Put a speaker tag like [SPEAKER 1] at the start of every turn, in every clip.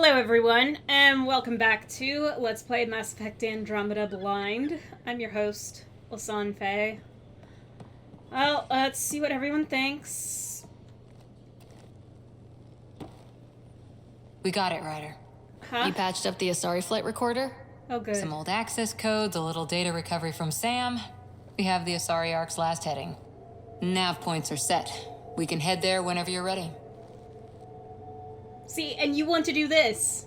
[SPEAKER 1] Hello everyone, and welcome back to Let's Play Mass Effect Andromeda Blind. I'm your host, Lasan Faye. Well, let's see what everyone thinks.
[SPEAKER 2] We got it, Ryder.
[SPEAKER 1] Huh?
[SPEAKER 3] You patched up the Asari flight recorder?
[SPEAKER 1] Oh good.
[SPEAKER 2] Some old access codes, a little data recovery from Sam. We have the Asari Ark's last heading. Nav points are set. We can head there whenever you're ready.
[SPEAKER 1] See, and you want to do this.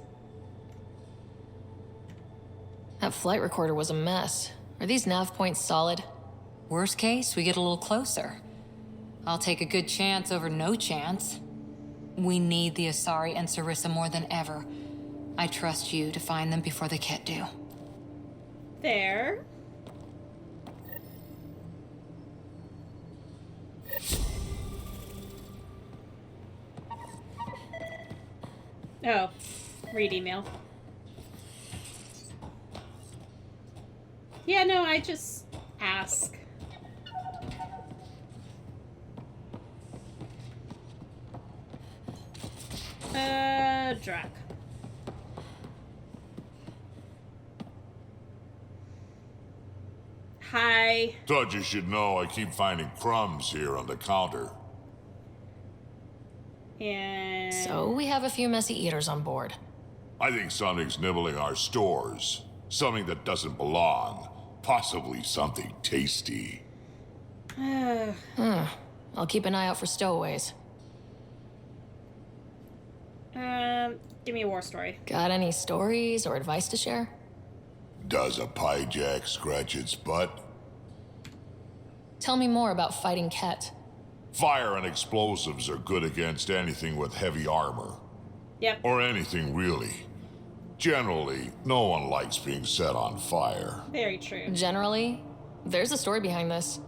[SPEAKER 3] That flight recorder was a mess. Are these nav points solid?
[SPEAKER 2] Worst case, we get a little closer. I'll take a good chance over no chance. We need the Asari and Sarissa more than ever. I trust you to find them before the Ket do.
[SPEAKER 1] There. Oh, read email. Yeah, no, I just ask. Drac. Hi.
[SPEAKER 4] Thought you should know I keep finding crumbs here on the counter.
[SPEAKER 1] And...
[SPEAKER 3] So we have a few messy eaters on board.
[SPEAKER 4] I think something's nibbling our stores. Something that doesn't belong. Possibly something tasty.
[SPEAKER 3] I'll keep an eye out for stowaways.
[SPEAKER 1] Give me a war story.
[SPEAKER 3] Got any stories or advice to share?
[SPEAKER 4] Does a pie jack scratch its butt?
[SPEAKER 3] Tell me more about fighting Ket.
[SPEAKER 4] Fire and explosives are good against anything with heavy armor.
[SPEAKER 1] Yep.
[SPEAKER 4] Or anything, really. Generally, no one likes being set on fire.
[SPEAKER 1] Very true.
[SPEAKER 3] Generally, there's a story behind this.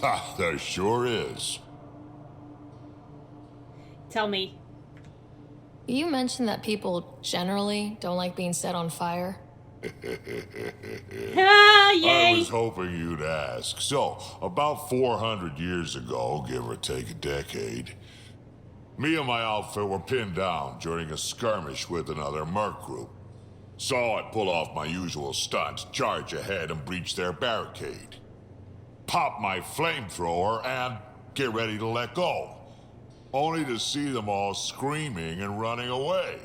[SPEAKER 4] Ha, there sure is.
[SPEAKER 1] Tell me.
[SPEAKER 3] You mentioned that people generally don't like being set on fire.
[SPEAKER 1] Ah, yay!
[SPEAKER 4] I was hoping you'd ask. So, about 400 years ago, give or take a decade, me and my outfit were pinned down during a skirmish with another merc group. So I pull off my usual stunt, charge ahead and breach their barricade. Pop my flamethrower and get ready to let go. Only to see them all screaming and running away.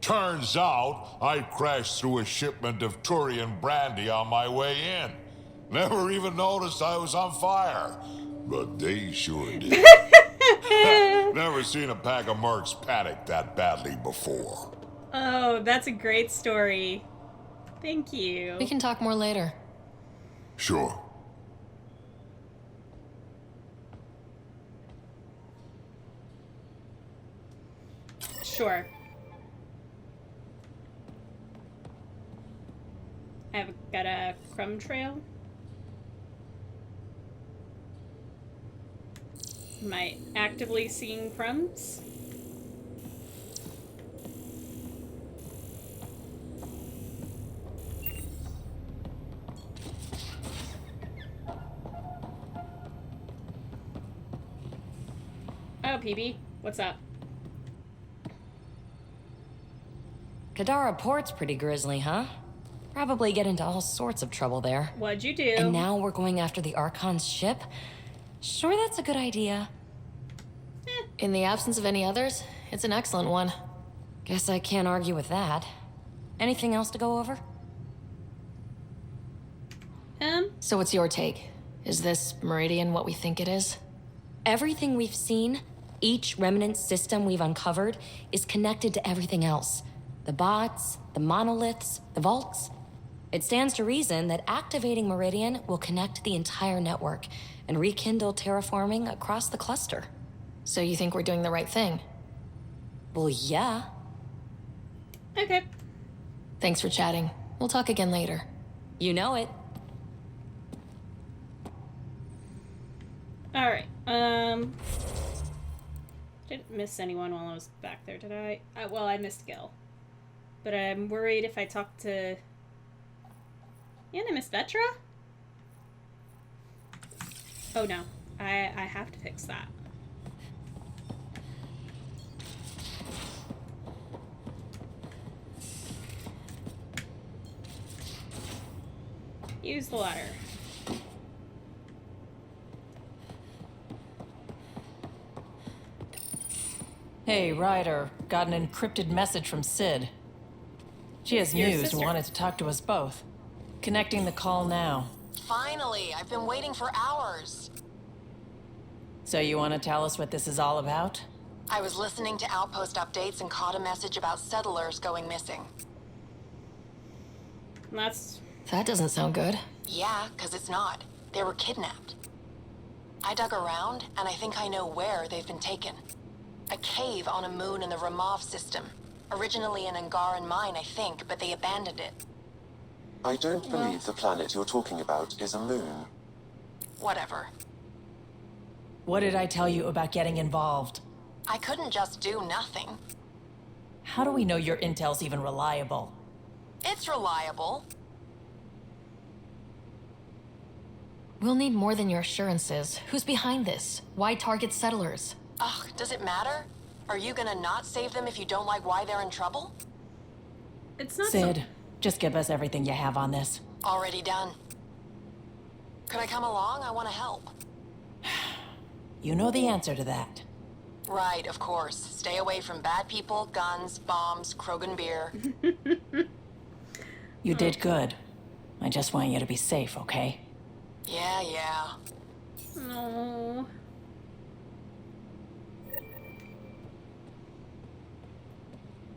[SPEAKER 4] Turns out, I crashed through a shipment of Turian brandy on my way in. Never even noticed I was on fire. But they sure did. Never seen a pack of mercs panic that badly before.
[SPEAKER 1] Oh, that's a great story. Thank you.
[SPEAKER 3] We can talk more later.
[SPEAKER 4] Sure.
[SPEAKER 1] Sure. I've got a crumb trail. Am I actively seeing crumbs? Oh, PB, what's up?
[SPEAKER 5] Kadara Port's pretty grisly, huh? Probably get into all sorts of trouble there.
[SPEAKER 1] What'd you do?
[SPEAKER 5] And now we're going after the Archon's ship? Sure that's a good idea.
[SPEAKER 3] In the absence of any others, it's an excellent one.
[SPEAKER 5] Guess I can't argue with that. Anything else to go over?
[SPEAKER 3] So what's your take? Is this Meridian what we think it is?
[SPEAKER 5] Everything we've seen, each remnant system we've uncovered, is connected to everything else. The bots, the monoliths, the vaults. It stands to reason that activating Meridian will connect the entire network and rekindle terraforming across the cluster.
[SPEAKER 3] So you think we're doing the right thing?
[SPEAKER 5] Well, yeah.
[SPEAKER 1] Okay.
[SPEAKER 3] Thanks for chatting. We'll talk again later.
[SPEAKER 5] You know it.
[SPEAKER 1] Alright, didn't miss anyone while I was back there, did I? Well, I missed Gil. But I'm worried if I talk to... And I missed Vetra? Oh no, I have to fix that. Use the ladder.
[SPEAKER 6] Hey, Ryder. Got an encrypted message from Sid. She has
[SPEAKER 1] Your
[SPEAKER 6] news
[SPEAKER 1] sister.
[SPEAKER 6] and wanted to talk to us both. Connecting the call now.
[SPEAKER 7] Finally, I've been waiting for hours.
[SPEAKER 6] So you want to tell us what this is all about?
[SPEAKER 7] I was listening to outpost updates and caught a message about settlers going missing.
[SPEAKER 1] That's...
[SPEAKER 3] That doesn't sound good.
[SPEAKER 7] Yeah, 'cause it's not. They were kidnapped. I dug around, and I think I know where they've been taken. A cave on a moon in the Ramov system. Originally an Angaran mine, I think, but they abandoned it.
[SPEAKER 8] I don't believe the planet you're talking about is a moon.
[SPEAKER 7] Whatever.
[SPEAKER 6] What did I tell you about getting involved?
[SPEAKER 7] I couldn't just do nothing.
[SPEAKER 6] How do we know your intel's even reliable?
[SPEAKER 7] It's reliable.
[SPEAKER 3] We'll need more than your assurances. Who's behind this? Why target settlers?
[SPEAKER 7] Ugh, does it matter? Are you gonna not save them if you don't like why they're in trouble?
[SPEAKER 1] It's not
[SPEAKER 6] Sid, just give us everything you have on this.
[SPEAKER 7] Already done. Could I come along? I want to help.
[SPEAKER 6] You know the answer to that.
[SPEAKER 7] Right, of course. Stay away from bad people, guns, bombs, Krogan beer.
[SPEAKER 6] You did good. I just want you to be safe, okay?
[SPEAKER 7] Yeah.
[SPEAKER 1] No.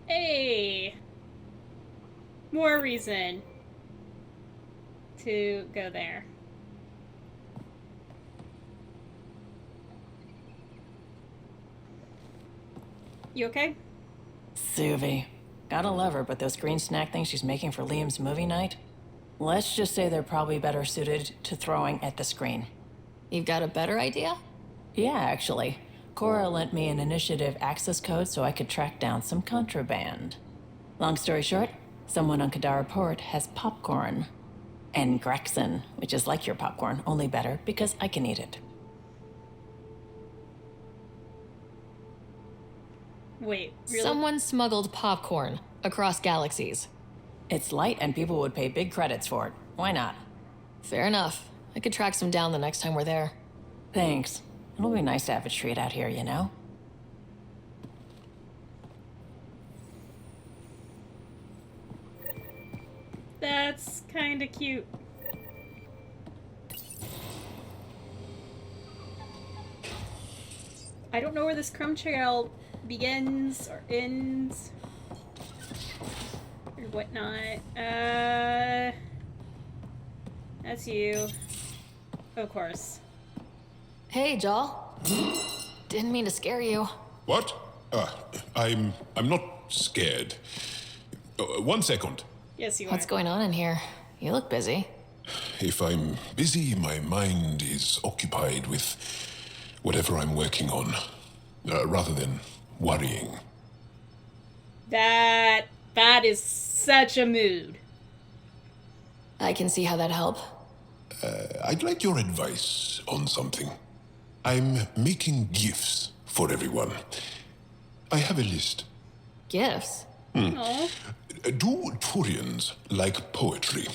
[SPEAKER 1] Hey. More reason to go there. You okay?
[SPEAKER 6] Suvi. Gotta love her, but those green snack things she's making for Liam's movie night? Let's just say they're probably better suited to throwing at the screen.
[SPEAKER 3] You've got a better idea?
[SPEAKER 6] Yeah, actually. Cora lent me an initiative access code so I could track down some contraband. Long story short, someone on Kadara Port has popcorn. And Grexon, which is like your popcorn, only better because I can eat it.
[SPEAKER 1] Wait, really?
[SPEAKER 3] Someone smuggled popcorn across galaxies.
[SPEAKER 6] It's light and people would pay big credits for it. Why not?
[SPEAKER 3] Fair enough. I could track some down the next time we're there.
[SPEAKER 6] Thanks. It'll be nice to have a treat out here, you know?
[SPEAKER 1] That's kind of cute. I don't know where this crumb trail begins or ends or whatnot. That's you. Of course.
[SPEAKER 3] Hey, Joel. Didn't mean to scare you.
[SPEAKER 9] What? I'm not scared. 1 second.
[SPEAKER 1] Yes, you
[SPEAKER 3] What's
[SPEAKER 1] are.
[SPEAKER 3] going on in here? You look busy.
[SPEAKER 9] If I'm busy, my mind is occupied with whatever I'm working on, rather than worrying.
[SPEAKER 1] That is such a mood.
[SPEAKER 3] I can see how that'd help.
[SPEAKER 9] I'd like your advice on something. I'm making gifts for everyone. I have a list.
[SPEAKER 3] Gifts?
[SPEAKER 1] Oh,
[SPEAKER 9] Do Turians like poetry?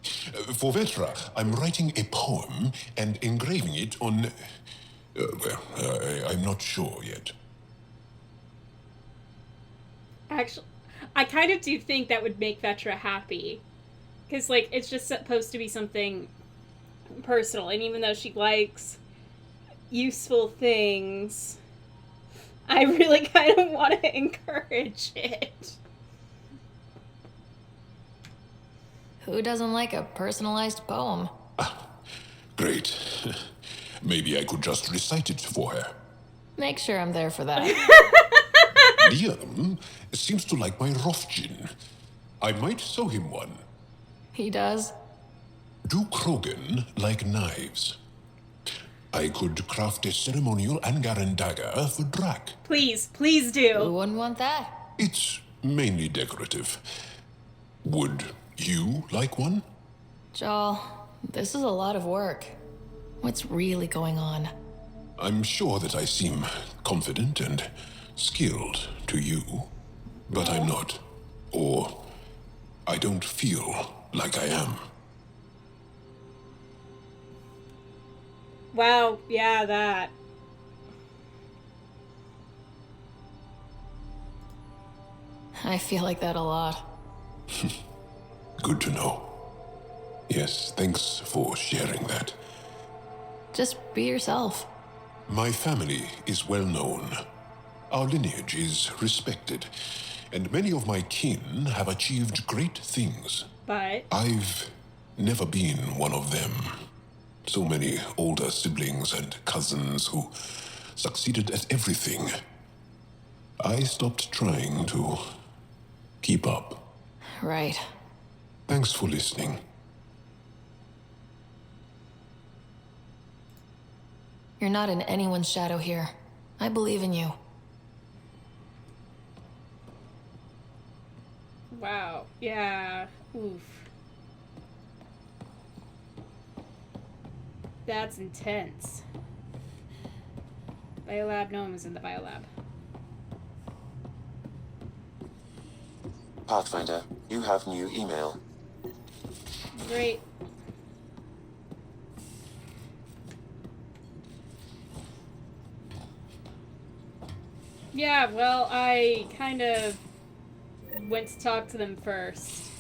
[SPEAKER 9] For Vetra, I'm writing a poem and engraving it on... I'm not sure yet.
[SPEAKER 1] actually, I kind of do think that would make Vetra happy. Because, like, it's just supposed to be something personal. And even though she likes useful things, I really kind of want to encourage it.
[SPEAKER 3] Who doesn't like a personalized poem?
[SPEAKER 9] Great. Maybe I could just recite it for her.
[SPEAKER 3] Make sure I'm there for that.
[SPEAKER 9] Liam seems to like my Rofgin. I might sew him one.
[SPEAKER 3] He does?
[SPEAKER 9] Do Krogan like knives? I could craft a ceremonial Angaran dagger for Drac.
[SPEAKER 1] Please
[SPEAKER 3] Who
[SPEAKER 1] do.
[SPEAKER 3] wouldn't want that?
[SPEAKER 9] It's mainly decorative. Would you like one?
[SPEAKER 3] Joel, this is a lot of work. What's really going on?
[SPEAKER 9] I'm sure that I seem confident and skilled to you, but I'm not. Or I don't feel like I am.
[SPEAKER 1] Wow, yeah, that.
[SPEAKER 3] I feel like that a lot.
[SPEAKER 9] Good to know. Yes, thanks for sharing that.
[SPEAKER 3] Just be yourself.
[SPEAKER 9] My family is well known. Our lineage is respected, and many of my kin have achieved great things.
[SPEAKER 1] But
[SPEAKER 9] I've never been one of them. So many older siblings and cousins who succeeded at everything. I stopped trying to keep up.
[SPEAKER 3] Right.
[SPEAKER 9] Thanks for listening.
[SPEAKER 3] You're not in anyone's shadow here. I believe in you.
[SPEAKER 1] wow, yeah. Oof. That's intense. Biolab, no one was in the biolab.
[SPEAKER 8] Pathfinder, you have new email.
[SPEAKER 1] Great. Yeah, well, I kind of went to talk to them first.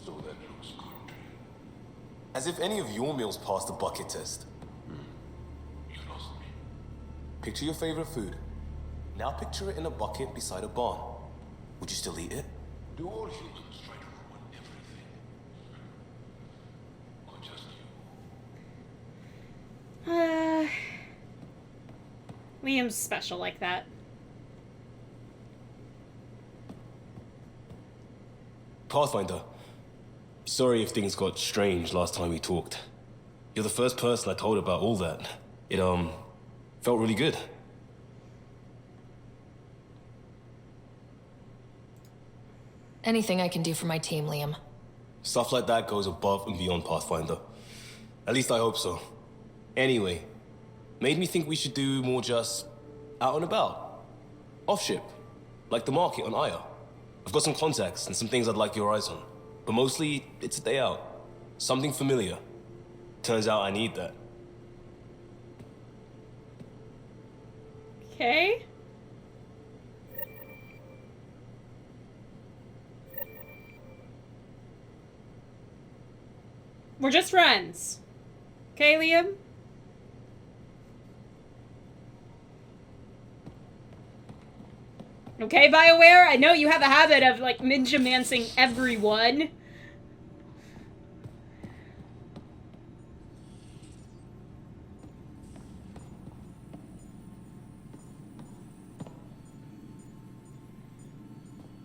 [SPEAKER 10] So that looks good. As if any of your meals passed the bucket test.
[SPEAKER 9] You lost me.
[SPEAKER 10] Picture your favorite food. Now picture it in a bucket beside a barn. Would you still eat it?
[SPEAKER 9] Do all humans try to ruin everything? Or just you?
[SPEAKER 1] Liam's special like that.
[SPEAKER 10] Pathfinder, sorry if things got strange last time we talked. You're the first person I told about all that. It, felt really good.
[SPEAKER 3] Anything I can do for my team, Liam.
[SPEAKER 10] Stuff like that goes above and beyond Pathfinder. At least I hope so. Anyway, made me think we should do more just out and about. Off ship, like the market on Aya. I've got some contacts and some things I'd like your eyes on. But mostly, it's a day out. Something familiar. Turns out I need that.
[SPEAKER 1] Okay. We're just friends. Okay, Liam? Okay, Bioware? I know you have a habit of, like, ninja-mancing everyone.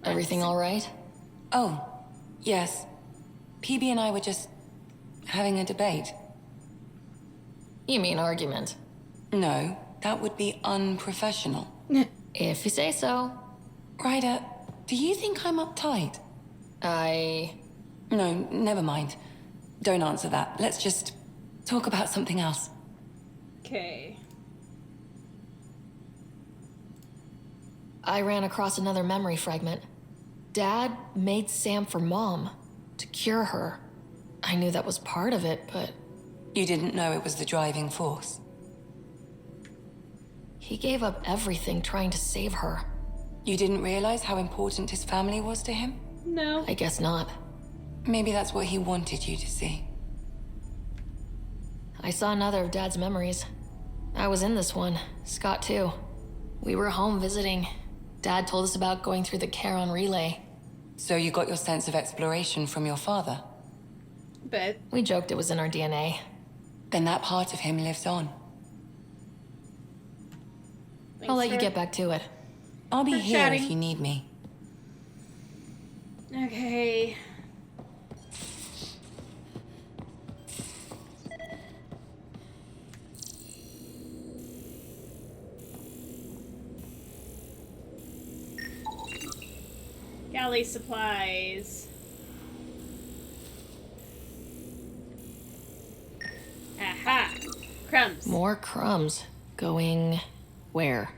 [SPEAKER 3] Everything all right?
[SPEAKER 11] Oh, yes. PB and I were just having a debate.
[SPEAKER 3] You mean argument?
[SPEAKER 11] No, that would be unprofessional.
[SPEAKER 3] If you say so.
[SPEAKER 11] Ryder, do you think I'm uptight? No, never mind. Don't answer that. Let's just talk about something else.
[SPEAKER 1] Okay.
[SPEAKER 3] I ran across another memory fragment. Dad made Sam for Mom, to cure her. I knew that was part of it, but...
[SPEAKER 11] You didn't know it was the driving force?
[SPEAKER 3] He gave up everything trying to save her.
[SPEAKER 11] You didn't realize how important his family was to him?
[SPEAKER 1] No.
[SPEAKER 3] I guess not.
[SPEAKER 11] Maybe that's what he wanted you to see.
[SPEAKER 3] I saw another of Dad's memories. I was in this one, Scott too. We were home visiting. Dad told us about going through the Charon relay.
[SPEAKER 11] So you got your sense of exploration from your father?
[SPEAKER 1] But
[SPEAKER 3] We joked it was in our DNA.
[SPEAKER 11] Then that part of him lives on.
[SPEAKER 3] I'll let you get back to it.
[SPEAKER 11] I'll be
[SPEAKER 1] for
[SPEAKER 11] here
[SPEAKER 1] chatting.
[SPEAKER 11] if you need me.
[SPEAKER 1] Okay. Galley supplies. Aha! Crumbs.
[SPEAKER 3] More crumbs. Going... where?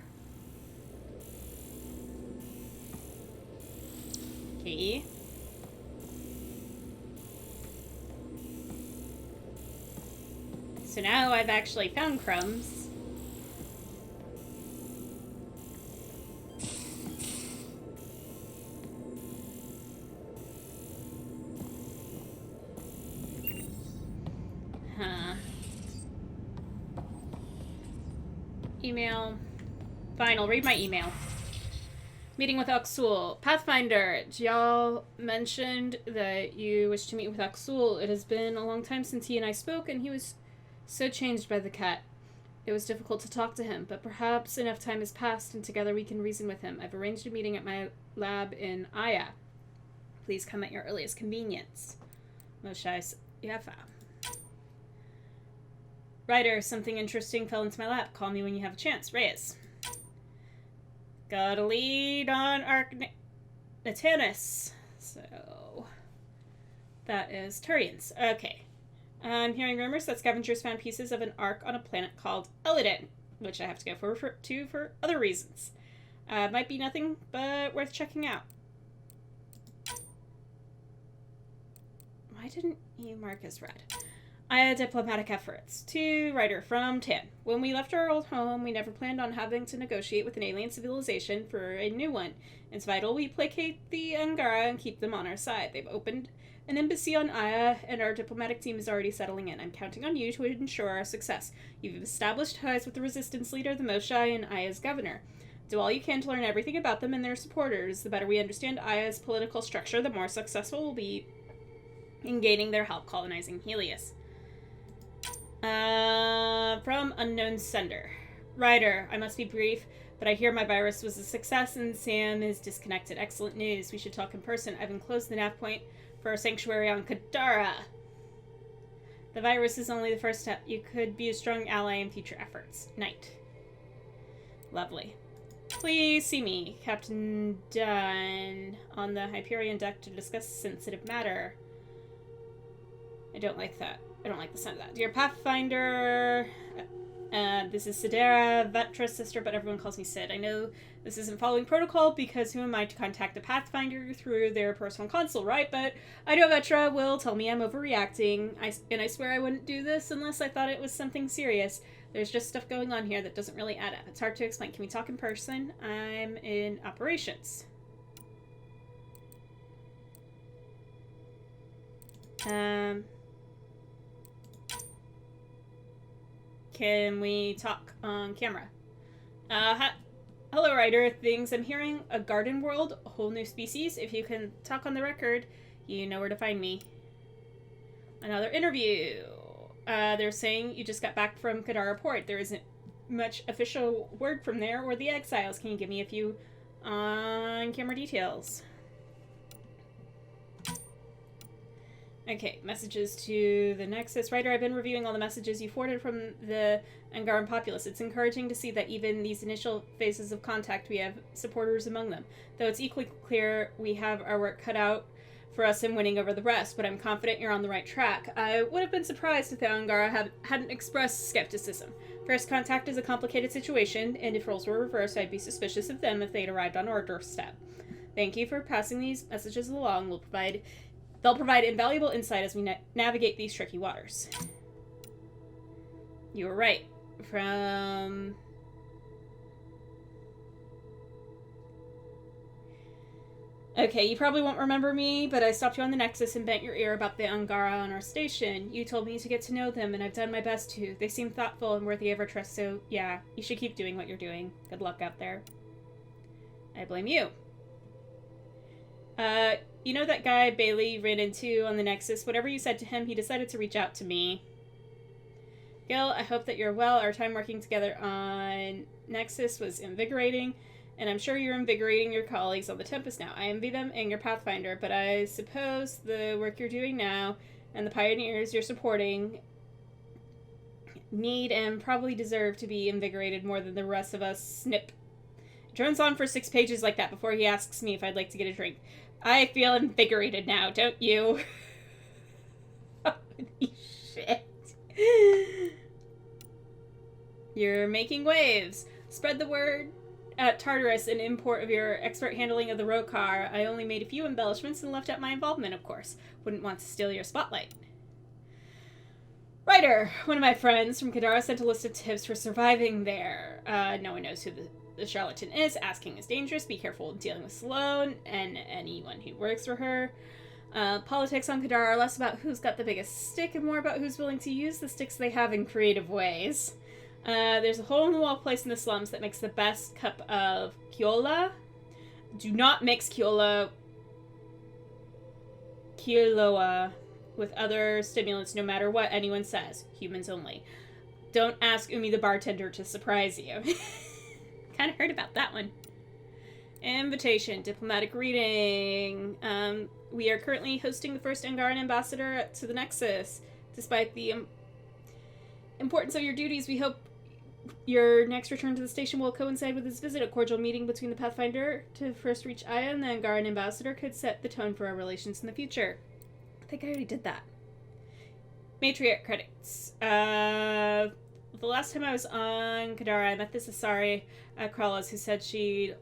[SPEAKER 1] Okay. So now I've actually found crumbs. Huh. Email. Fine, I'll read my email. Meeting with Oxul. Pathfinder, Jiao mentioned that you wish to meet with Oxul. It has been a long time since he and I spoke, and he was so changed by the cat. It was difficult to talk to him, but perhaps enough time has passed, and together we can reason with him. I've arranged a meeting at my lab in Aya. Please come at your earliest convenience. Moshai Yafa. Ryder, something interesting fell into my lap. Call me when you have a chance. Reyes. Got a lead on Natanus. So that is Turians. Okay. I'm hearing rumors that scavengers found pieces of an ark on a planet called Elidin, which I have to go for other reasons. Might be nothing, but worth checking out. Why didn't you mark as red? I had diplomatic efforts. To Ryder from Tan. When we left our old home, we never planned on having to negotiate with an alien civilization for a new one. It's vital we placate the Angara and keep them on our side. They've opened an embassy on Aya, and our diplomatic team is already settling in. I'm counting on you to ensure our success. You've established ties with the resistance leader, the Moshai, and Aya's governor. Do all you can to learn everything about them and their supporters. The better we understand Aya's political structure, the more successful we'll be in gaining their help colonizing Helios. From unknown sender. Ryder, I must be brief, but I hear my virus was a success and Sam is disconnected. Excellent news. We should talk in person. I've enclosed the nav point for a sanctuary on Kadara. The virus is only the first step. You could be a strong ally in future efforts. Night. Lovely. Please see me, Captain Dunn, on the Hyperion deck to discuss sensitive matter. I don't like that. I don't like the sound of that. Dear Pathfinder, this is Sidera, Vetra's sister, but everyone calls me Sid. I know this isn't following protocol because who am I to contact a Pathfinder through their personal console, right? But I know Vetra will tell me I'm overreacting, and I swear I wouldn't do this unless I thought it was something serious. There's just stuff going on here that doesn't really add up. It's hard to explain. Can we talk in person? I'm in operations. Can we talk on camera? Hello, Ryder. Things I'm hearing, a garden world, a whole new species. If you can talk on the record, you know where to find me. Another interview. They're saying you just got back from Kadara Port. There isn't much official word from there or the exiles. Can you give me a few on-camera details? Okay, messages to the Nexus. Ryder, I've been reviewing all the messages you forwarded from the Angaran populace. It's encouraging to see that even these initial phases of contact, we have supporters among them. Though it's equally clear we have our work cut out for us in winning over the rest, but I'm confident you're on the right track. I would have been surprised if the Angara hadn't expressed skepticism. First contact is a complicated situation, and if roles were reversed, I'd be suspicious of them if they'd arrived on our doorstep. Thank you for passing these messages along. They'll provide invaluable insight as we navigate these tricky waters. You were right. From... Okay, you probably won't remember me, but I stopped you on the Nexus and bent your ear about the Angara on our station. You told me to get to know them, and I've done my best to. They seem thoughtful and worthy of our trust, so yeah, you should keep doing what you're doing. Good luck out there. I blame you. You know that guy Bailey ran into on the Nexus? Whatever you said to him, he decided to reach out to me. Gil, I hope that you're well. Our time working together on Nexus was invigorating, and I'm sure you're invigorating your colleagues on the Tempest now. I envy them and your Pathfinder, but I suppose the work you're doing now and the pioneers you're supporting need and probably deserve to be invigorated more than the rest of us. Snip. Turns on for 6 pages like that before he asks me if I'd like to get a drink. I feel invigorated now, don't you? Holy shit. You're making waves. Spread the word at Tartarus and import of your expert handling of the Rokar. I only made a few embellishments and left out my involvement, of course. Wouldn't want to steal your spotlight. Ryder, one of my friends from Kadara, sent a list of tips for surviving there. No one knows who the charlatan is. Asking is dangerous. Be careful in dealing with Sloane and anyone who works for her. Politics on Kadara are less about who's got the biggest stick and more about who's willing to use the sticks they have in creative ways. There's a hole-in-the-wall place in the slums that makes the best cup of Kiola. Do not mix Kiola with other stimulants, no matter what anyone says. Humans only. Don't ask Umi the bartender to surprise you. Kind of heard about that one. Invitation, diplomatic reading. We are currently hosting the first Angaran ambassador to the Nexus. Despite the importance of your duties, we hope your next return to the station will coincide with this visit. A cordial meeting between the Pathfinder to first reach Aya and the Angaran ambassador could set the tone for our relations in the future. I think I already did that. Matriarch credits. The last time I was on Kadara, I met this Asari Krallas who said she'd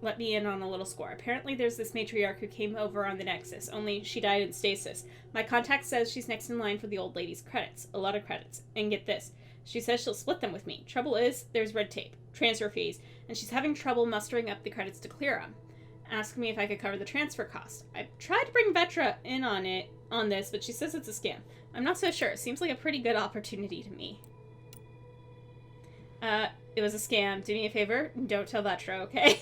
[SPEAKER 1] let me in on a little score. Apparently there's this matriarch who came over on the Nexus, only she died in stasis. My contact says she's next in line for the old lady's credits. A lot of credits. And get this, she says she'll split them with me. Trouble is, there's red tape, transfer fees, and she's having trouble mustering up the credits to clear them. Asked me if I could cover the transfer cost. I tried to bring Vetra in on this, but she says it's a scam. I'm not so sure. It seems like a pretty good opportunity to me. It was a scam. Do me a favor, don't tell Vetra, okay?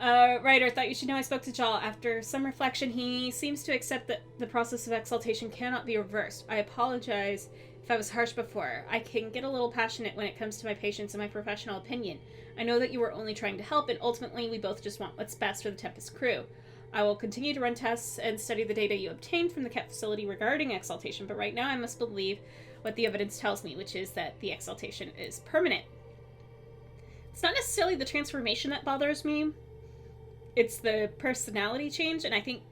[SPEAKER 1] Ryder, thought you should know I spoke to Jal. After some reflection, he seems to accept that the process of exaltation cannot be reversed. I apologize if I was harsh before. I can get a little passionate when it comes to my patients and my professional opinion. I know that you were only trying to help, and ultimately we both just want what's best for the Tempest crew. I will continue to run tests and study the data you obtained from the Ket facility regarding exaltation, but right now I must believe what the evidence tells me, which is that the exaltation is permanent. It's not necessarily the transformation that bothers me. It's the personality change, and I think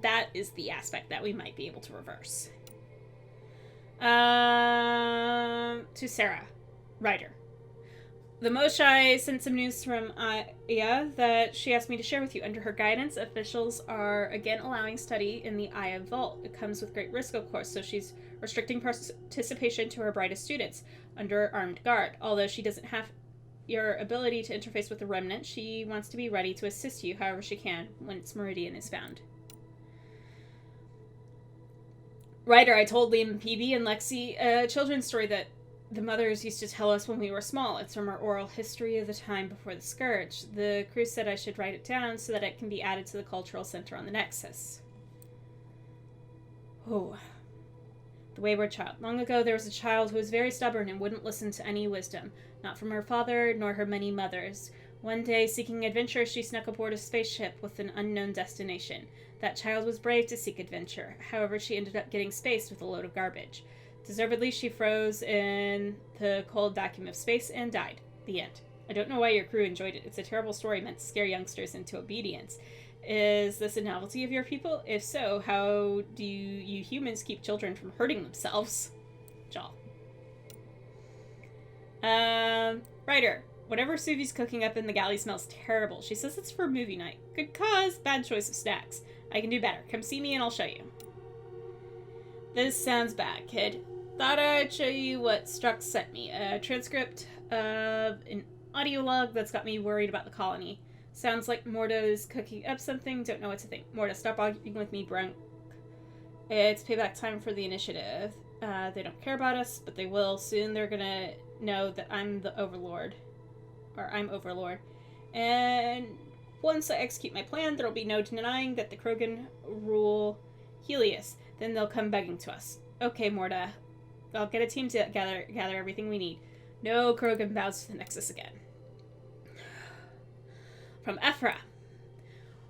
[SPEAKER 1] that is the aspect that we might be able to reverse. To Sarah. Ryder. The Moshai sent some news from Aya that she asked me to share with you. Under her guidance, officials are again allowing study in the Aya Vault. It comes with great risk, of course, so she's restricting participation to her brightest students under armed guard. Although she doesn't have your ability to interface with the Remnant, she wants to be ready to assist you however she can when its meridian is found. Ryder, I told Liam, PB, and Lexi a children's story that the mothers used to tell us when we were small. It's from our oral history of the time before the Scourge. The crew said I should write it down so that it can be added to the cultural center on the Nexus. Oh. The wayward child. Long ago, there was a child who was very stubborn and wouldn't listen to any wisdom, not from her father nor her many mothers. One day, seeking adventure, she snuck aboard a spaceship with an unknown destination. That child was brave to seek adventure. However, she ended up getting spaced with a load of garbage. Deservedly, she froze in the cold vacuum of space and died. The end. I don't know why your crew enjoyed it. It's a terrible story meant to scare youngsters into obedience. Is this a novelty of your people? If so, how do you humans keep children from hurting themselves? Jal. Ryder. Whatever Suvi's cooking up in the galley smells terrible. She says it's for movie night. Good cause, bad choice of snacks. I can do better. Come see me and I'll show you. This sounds bad, kid. Thought I'd show you what Strux sent me. A transcript of an audio log that's got me worried about the colony. Sounds like Morta's cooking up something. Don't know what to think. Morta, stop arguing with me, Brunk. It's payback time for the initiative. They don't care about us, but they will. Soon they're gonna know that I'm the Overlord. Or I'm Overlord. And once I execute my plan, there'll be no denying that the Krogan rule Helios. Then they'll come begging to us. Okay, Morta. I'll get a team to gather everything we need. No Krogan bows to the Nexus again. From Ephra.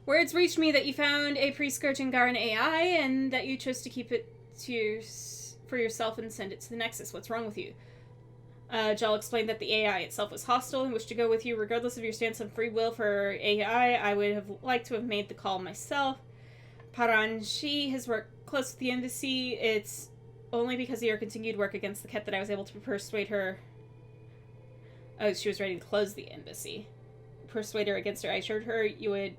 [SPEAKER 1] Words reached me that you found a pre-Scourge Angaran AI and that you chose to keep it for yourself and send it to the Nexus. What's wrong with you? Jal explained that the AI itself was hostile and wished to go with you. Regardless of your stance on free will for AI, I would have liked to have made the call myself. Paran, she has worked close with the embassy. It's only because of your continued work against the Ket that I was able to persuade her. Oh, she was ready to close the embassy. Persuade her against her. I assured her you would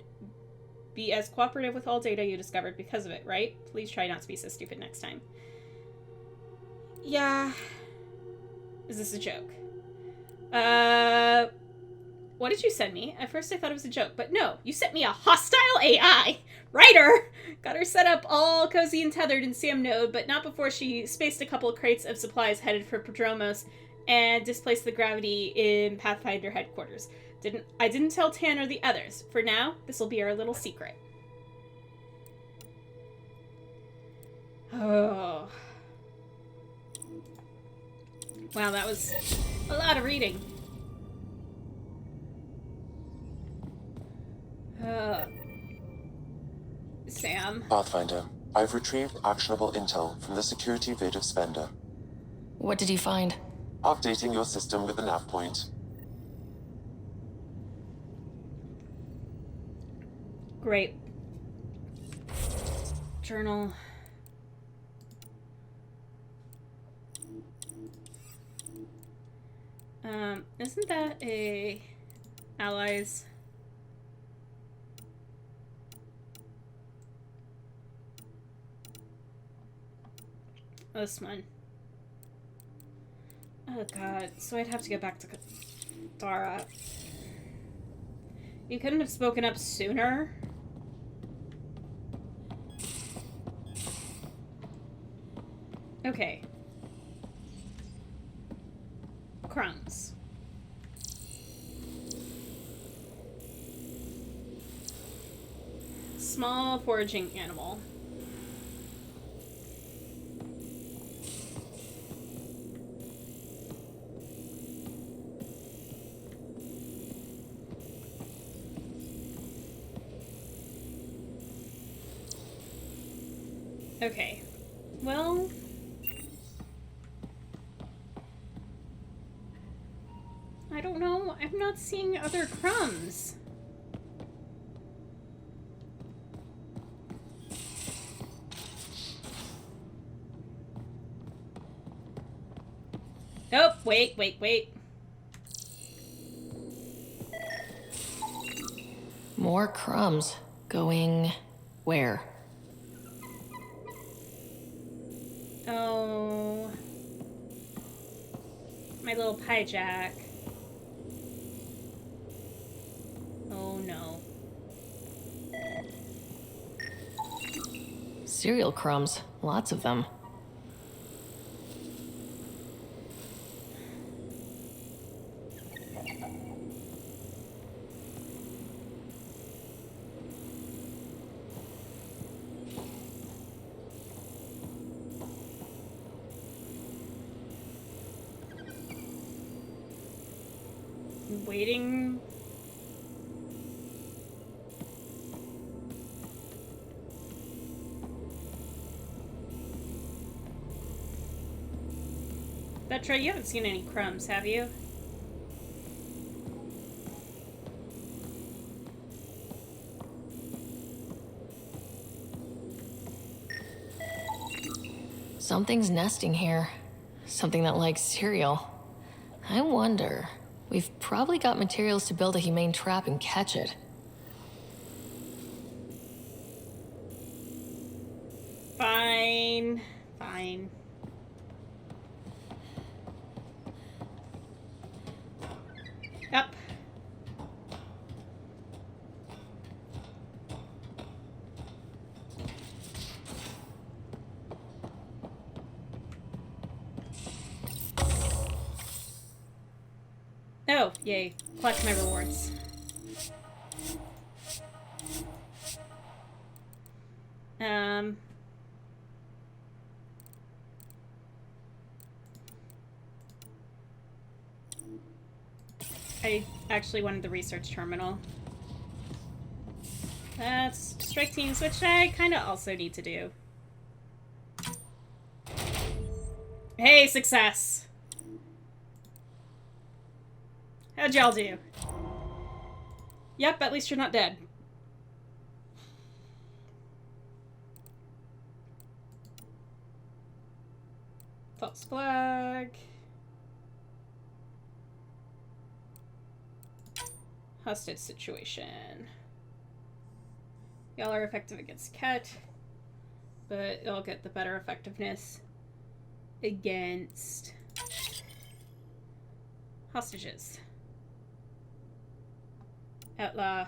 [SPEAKER 1] be as cooperative with all data you discovered because of it, right? Please try not to be so stupid next time. Yeah. Is this a joke? What did you send me? At first I thought it was a joke, but no, you sent me a hostile AI! Ryder! Got her set up all cozy and tethered in Sam node, but not before she spaced a couple of crates of supplies headed for Prodromos and displaced the gravity in Pathfinder headquarters. I didn't tell Tan or the others. For now, this will be our little secret. Oh. Wow, that was a lot of reading. Sam.
[SPEAKER 8] Pathfinder, I've retrieved actionable intel from the security vid of Spender.
[SPEAKER 3] What did you find?
[SPEAKER 8] Updating your system with the nav point.
[SPEAKER 1] Great. Journal. Isn't that a allies? This one. Oh god, so I'd have to get back to Dara. You couldn't have spoken up sooner? Okay. Crumbs. Small foraging animal. Okay. Well... I don't know. I'm not seeing other crumbs. Oh, wait.
[SPEAKER 3] More crumbs. Going where?
[SPEAKER 1] Oh. My little pie jack. Oh no.
[SPEAKER 3] Cereal crumbs. Lots of them.
[SPEAKER 1] Waiting. Petra, you haven't seen any crumbs, have you?
[SPEAKER 3] Something's nesting here. Something that likes cereal. I wonder. We've probably got materials to build a humane trap and catch it.
[SPEAKER 1] Fine. Up. Oh, yay. Collect my rewards. I actually wanted the research terminal. That's strike teams, which I kind of also need to do. Hey, success! How'd y'all do? Yep, at least you're not dead. False flag. Hostage situation. Y'all are effective against Ket, but y'all get the better effectiveness against hostages. Outlaw.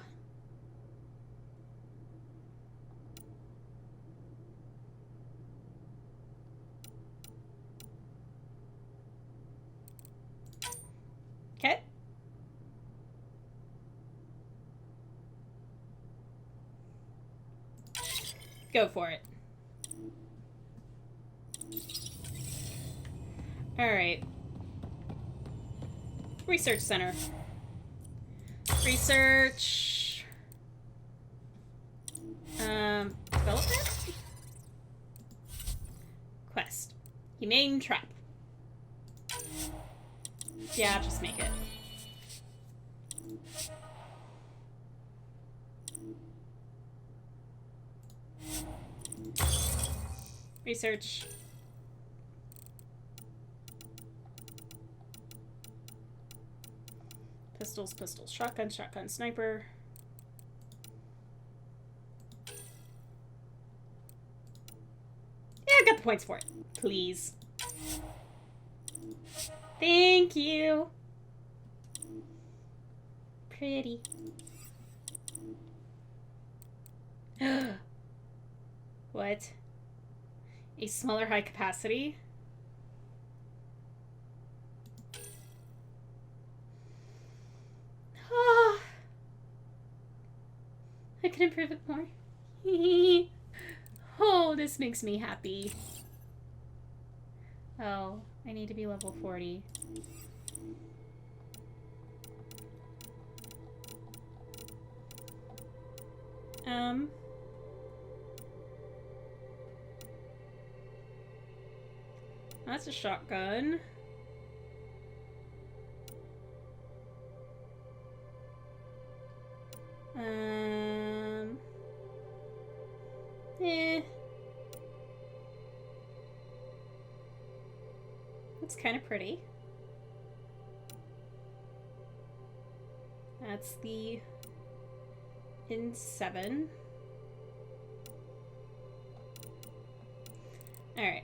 [SPEAKER 1] Okay. Go for it. Alright. Research center. Research. Development? Quest. Humane trap. Yeah, just make it. Research. Pistols, pistols, shotgun, shotgun, sniper. Yeah, I got the points for it. Please. Thank you. Pretty. What? A smaller high capacity? Oh, I can improve it more. Oh, this makes me happy. Oh, I need to be level 40. That's a shotgun. That's kind of pretty. That's the N7. Alright.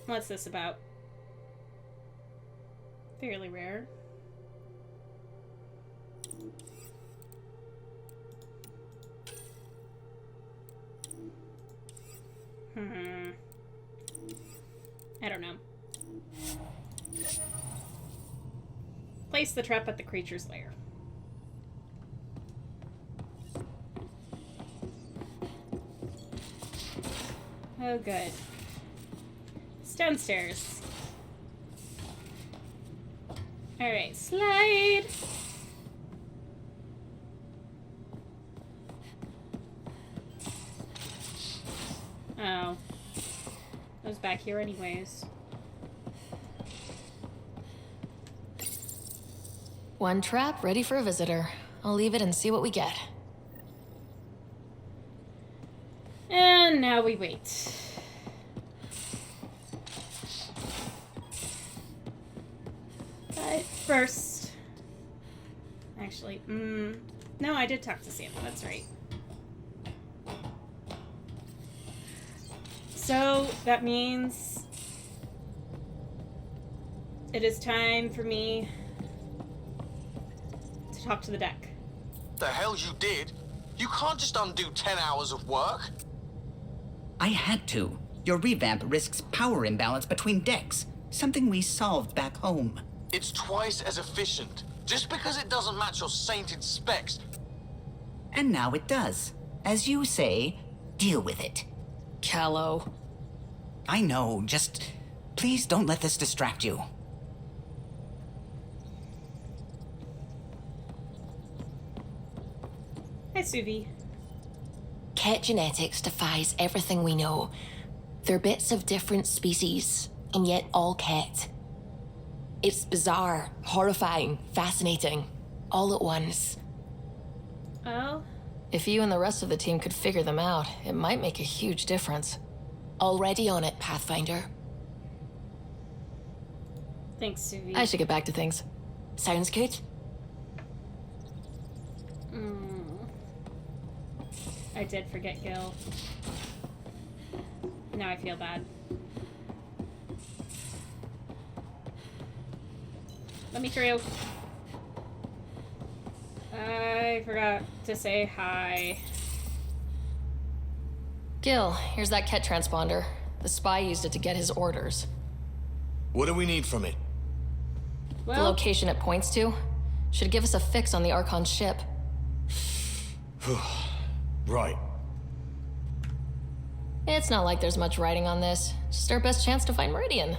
[SPEAKER 1] What's this about? Fairly rare. I don't know. Place the trap at the creature's lair. Oh, good. It's downstairs. Alright, slide! Oh. I was back here anyways.
[SPEAKER 3] One trap ready for a visitor. I'll leave it and see what we get.
[SPEAKER 1] And now we wait. But first... Actually, no, I did talk to Sam, that's right. So, that means... it is time for me to talk to the deck.
[SPEAKER 12] The hell you did? You can't just undo 10 hours of work.
[SPEAKER 13] I had to. Your revamp risks power imbalance between decks, something we solved back home.
[SPEAKER 12] It's twice as efficient. Just because it doesn't match your sainted specs.
[SPEAKER 13] And now it does. As you say, deal with it.
[SPEAKER 3] Callow.
[SPEAKER 13] I know, just please don't let this distract you.
[SPEAKER 1] Hi, Suvi.
[SPEAKER 14] Ket genetics defies everything we know. They're bits of different species, and yet all Ket. It's bizarre, horrifying, fascinating, all at once.
[SPEAKER 1] Oh?
[SPEAKER 3] If you and the rest of the team could figure them out, it might make a huge difference.
[SPEAKER 14] Already on it, Pathfinder.
[SPEAKER 1] Thanks, Suvi.
[SPEAKER 3] I should get back to things.
[SPEAKER 14] Sounds good.
[SPEAKER 1] I did forget Gil. Now I feel bad. Let me through. I forgot to say hi.
[SPEAKER 3] Gil, here's that Ket transponder. The spy used it to get his orders.
[SPEAKER 12] What do we need from it?
[SPEAKER 3] The location it points to should give us a fix on the Archon's ship.
[SPEAKER 12] Right.
[SPEAKER 3] It's not like there's much writing on this. Just our best chance to find Meridian.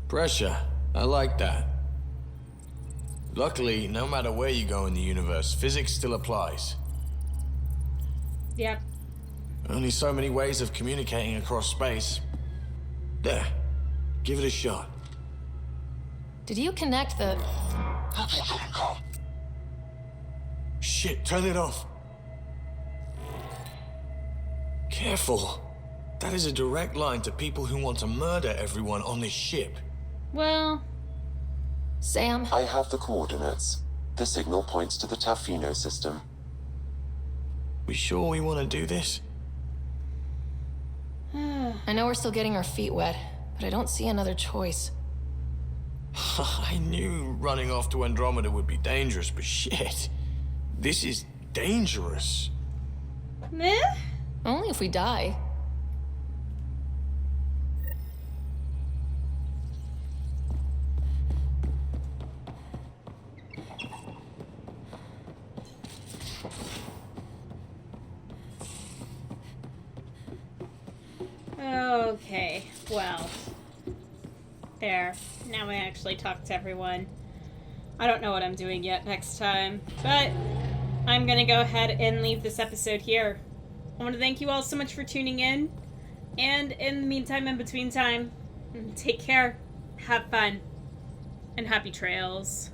[SPEAKER 12] Pressure. I like that. Luckily, no matter where you go in the universe, physics still applies.
[SPEAKER 1] Yep.
[SPEAKER 12] Only so many ways of communicating across space. There. Give it a shot.
[SPEAKER 3] Did you connect the...
[SPEAKER 12] Shit, turn it off. Careful. That is a direct line to people who want to murder everyone on this ship.
[SPEAKER 1] Well...
[SPEAKER 3] Sam?
[SPEAKER 8] I have the coordinates. The signal points to the Tafino system.
[SPEAKER 12] We sure we want to do this?
[SPEAKER 3] I know we're still getting our feet wet, but I don't see another choice.
[SPEAKER 12] I knew running off to Andromeda would be dangerous, but shit. This is dangerous.
[SPEAKER 1] Meh?
[SPEAKER 3] Only if we die.
[SPEAKER 1] Okay, well. There. Now I actually talk to everyone. I don't know what I'm doing yet next time, but I'm gonna go ahead and leave this episode here. I want to thank you all so much for tuning in, and in the meantime, in between time, take care, have fun, and happy trails.